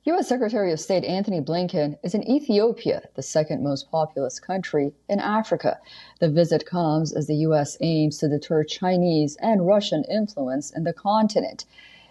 U.S. Secretary of State Antony Blinken is in Ethiopia, the second most populous country in Africa. The visit comes as the U.S. aims to deter Chinese and Russian influence in the continent.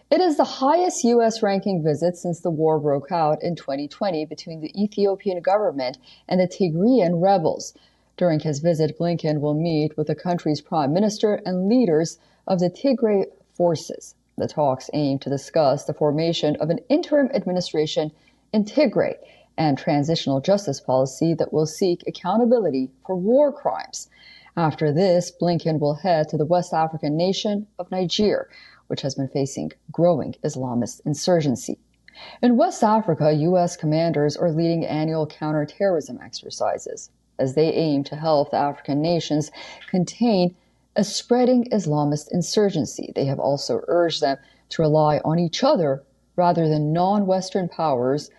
It is the highest U.S. ranking visit since the war broke out in 2020 between the Ethiopian government and the Tigrayan rebels. During his visit, Blinken will meet with the country's prime minister and leaders of the Tigray forces. The talks aim to discuss the formation of an interim administration in Tigray and transitional justice policy that will seek accountability for war crimes. After this, Blinken will head to the West African nation of Niger, which has been facing growing Islamist insurgency. In West Africa, U.S. commanders are leading annual counterterrorism exercises as they aim to help the African nations contain a spreading Islamist insurgency. They have also urged them to rely on each other rather than non-Western powers.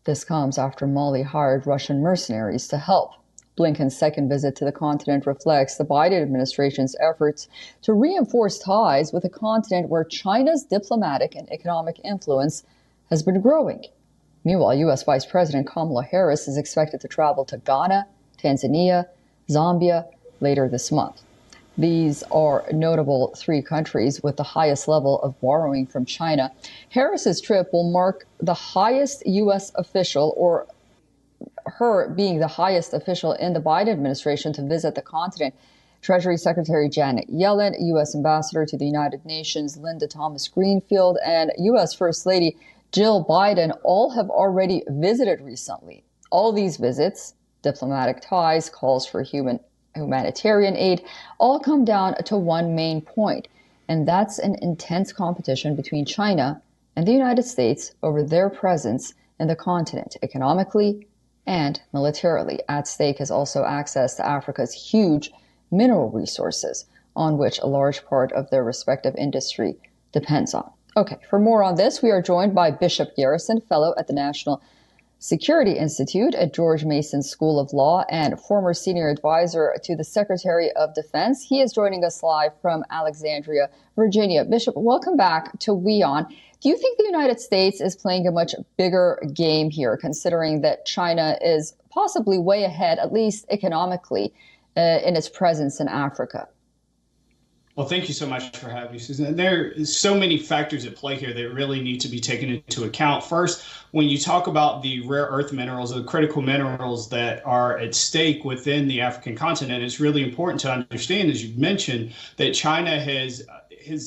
This comes after Mali hired Russian mercenaries to help. Blinken's second visit to the continent reflects the Biden administration's efforts to reinforce ties with a continent where China's diplomatic and economic influence has been growing. Meanwhile, U.S. Vice President Kamala Harris is expected to travel to Ghana, Tanzania, Zambia later this month. These are notable three countries with the highest level of borrowing from China. Harris's trip will mark the highest U.S. official, or her being the highest official in the Biden administration to visit the continent. Treasury Secretary Janet Yellen, U.S. Ambassador to the United Nations Linda Thomas-Greenfield, and U.S. First Lady Jill Biden all have already visited recently. All these visits, diplomatic ties, calls for humanitarian aid, all come down to one main point, and that's an intense competition between China and the United States over their presence in the continent, economically and militarily. At stake is also access to Africa's huge mineral resources, on which a large part of their respective industry depends on. Okay, for more on this, we are joined by Bishop Garrison, fellow at the National Security Institute at George Mason School of Law and former senior advisor to the Secretary of Defense. He is joining us live from Alexandria, Virginia. Bishop, welcome back to WION. Do you think the United States is playing a much bigger game here, considering that China is possibly way ahead, at least economically, in its presence in Africa? Well, thank you so much for having me, Susan. There are so many factors at play here that really need to be taken into account. First, when you talk about the rare earth minerals, the critical minerals that are at stake within the African continent, it's really important to understand, as you mentioned, that China has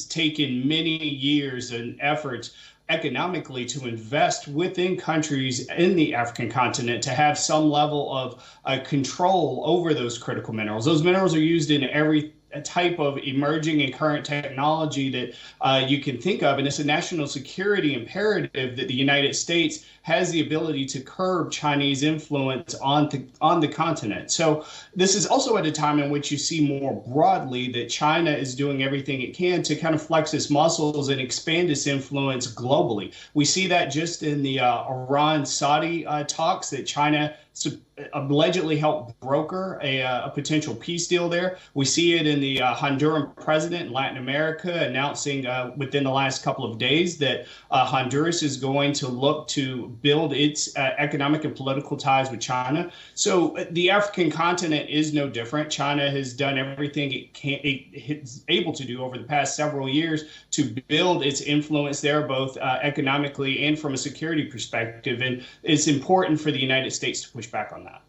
taken many years and efforts economically to invest within countries in the African continent to have some level of control over those critical minerals. Those minerals are used in every type of emerging and current technology that you can think of. And it's a national security imperative that the United States has the ability to curb Chinese influence on the continent. So this is also at a time in which you see more broadly that China is doing everything it can to kind of flex its muscles and expand its influence globally. We see that just in the Iran-Saudi talks that China allegedly helped broker a potential peace deal there. We see it in the Honduran president in Latin America announcing within the last couple of days that Honduras is going to look to build its economic and political ties with China. So the African continent is no different. China has done everything it's able to do over the past several years to build its influence there, both economically and from a security perspective. And it's important for the United States to push back on that.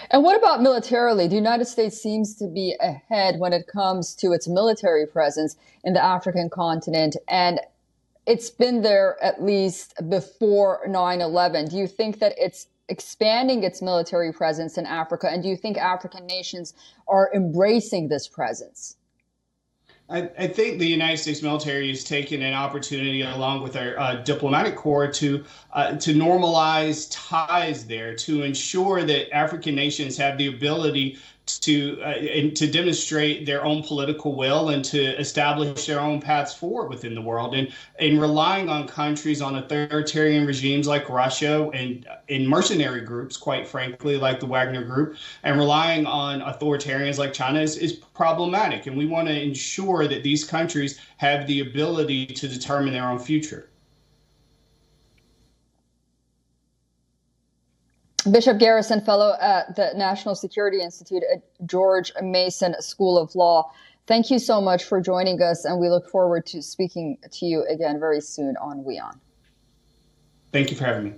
And what about militarily? The United States seems to be ahead when it comes to its military presence in the African continent, and it's been there at least before 9/11. Do you think that it's expanding its military presence in Africa, and do you think African nations are embracing this presence? I think the United States military has taken an opportunity, along with our diplomatic corps, to normalize ties there, to ensure that African nations have the ability and to demonstrate their own political will and to establish their own paths forward within the world, and relying on countries, on authoritarian regimes like Russia, and in mercenary groups, quite frankly, like the Wagner Group, and relying on authoritarians like China is problematic. And we want to ensure that these countries have the ability to determine their own future. Bishop Garrison, fellow at the National Security Institute at George Mason School of Law, thank you so much for joining us, and we look forward to speaking to you again very soon on WION. Thank you for having me.